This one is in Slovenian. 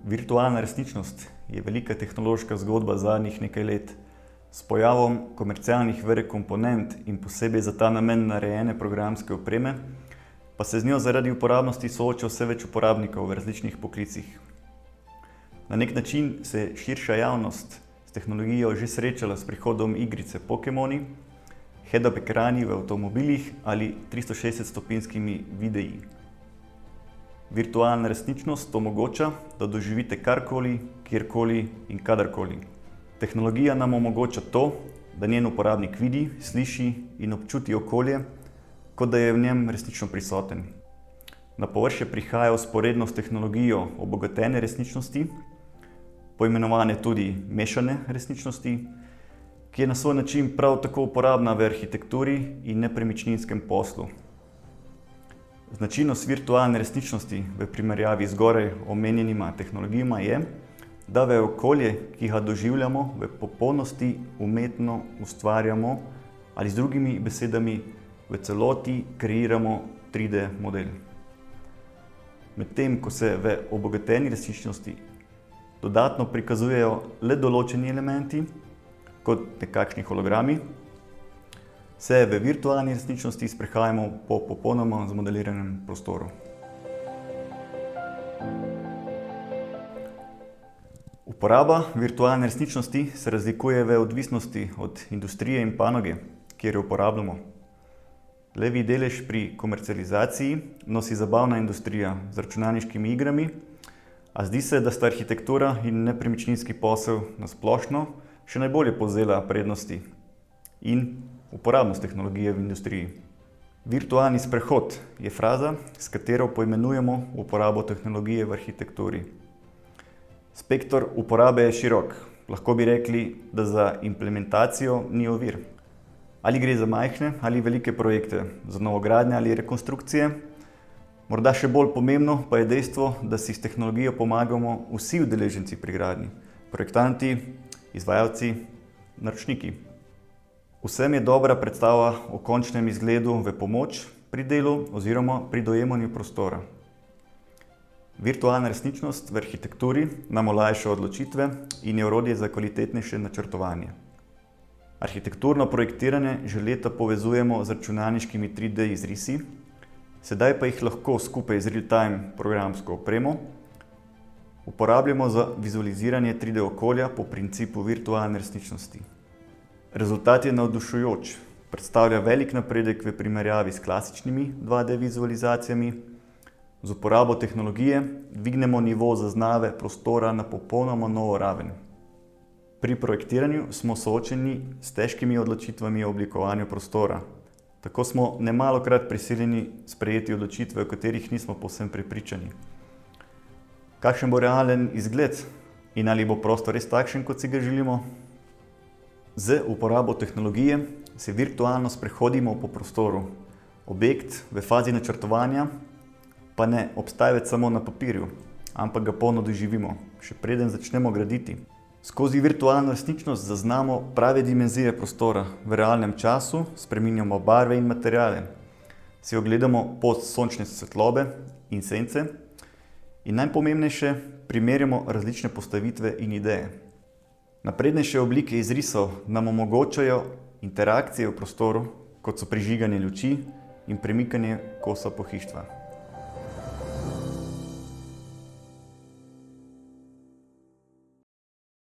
Virtualna resničnost je velika tehnološka zgodba zadnjih nekaj let. S pojavom komercialnih komponent in posebej za ta namen narejene programske opreme, pa se z njo zaradi uporabnosti sooča vse več uporabnikov v različnih poklicih. Na nek način se je širša javnost s tehnologijo že srečala s prihodom igrice Pokemoni, head-up ekrani v avtomobilih ali 360-stopinjskimi videi. Virtualna resničnost omogoča, da doživite karkoli, kjerkoli in kadarkoli. Tehnologija nam omogoča to, da njen uporabnik vidi, sliši in občuti okolje, kot da je v njem resnično prisoten. Na površje prihaja vzporedno s tehnologijo obogatene resničnosti, poimenovane tudi mešane resničnosti, ki je na svoj način prav tako uporabna v arhitekturi in nepremičninskem poslu. Značilnost virtualne resničnosti v primerjavi z zgoraj omenjenima tehnologijama je, da v okolje, ki ga doživljamo, v popolnosti umetno ustvarjamo ali z drugimi besedami v celoti kreiramo 3D model. Medtem ko se v obogateni resničnosti dodatno prikazujejo le določeni elementi, kot nekakšni hologrami, se v virtualni resničnosti sprehajamo po popolnoma zmodeliranem prostoru. Uporaba virtualne resničnosti se razlikuje v odvisnosti od industrije in panoge, kjer jo uporabljamo. Levji delež pri komercializaciji nosi zabavna industrija z računalniškimi igrami, a zdi se, da sta arhitektura in nepremičninski posel na splošno še najbolje povzela prednosti in uporabnost tehnologije v industriji. Virtualni sprehod je fraza, s katero poimenujemo uporabo tehnologije v arhitekturi. Spektor uporabe je širok. Lahko bi rekli, da za implementacijo ni ovir. Ali gre za majhne ali velike projekte, za novogradnje ali rekonstrukcije. Morda še bolj pomembno pa je dejstvo, da si s tehnologijo pomagamo vsi udeleženci pri gradnji. Projektanti, izvajalci, naročniki. Vsem je dobra predstava o končnem izgledu v pomoč pri delu oziroma pri dojemanju prostora. Virtualna resničnost v arhitekturi nam olajša odločitve in je orodje za kvalitetnejše načrtovanje. Arhitekturno projektiranje že leta povezujemo z računalniškimi 3D izrisi, sedaj pa jih lahko skupaj z real-time programsko opremo uporabljamo za vizualiziranje 3D okolja po principu virtualne resničnosti. Rezultat je navdušujoč, predstavlja velik napredek v primerjavi s klasičnimi 2D vizualizacijami. Z uporabo tehnologije dvignemo nivo zaznave prostora na popolnoma novo raven. Pri projektiranju smo soočeni s težkimi odločitvami o oblikovanju prostora. Tako smo nemalokrat prisiljeni sprejeti odločitve, o katerih nismo povsem prepričani. Kakšen bo realen izgled in ali bo prostor res takšen, kot si ga želimo? Z uporabo tehnologije se virtualno sprehodimo po prostoru. Objekt v fazi načrtovanja pa ne obstaja več samo na papirju, ampak ga polno doživimo, še preden začnemo graditi. Skozi virtualno resničnost zaznamo prave dimenzije prostora v realnem času, spreminjamo barve in materiale, si ogledamo pot sončne svetlobe in sence in najpomembnejše, primerjamo različne postavitve in ideje. Naprednejše oblike izrisov nam omogočajo interakcije v prostoru, kot so prižiganje luči in premikanje kosa pohištva.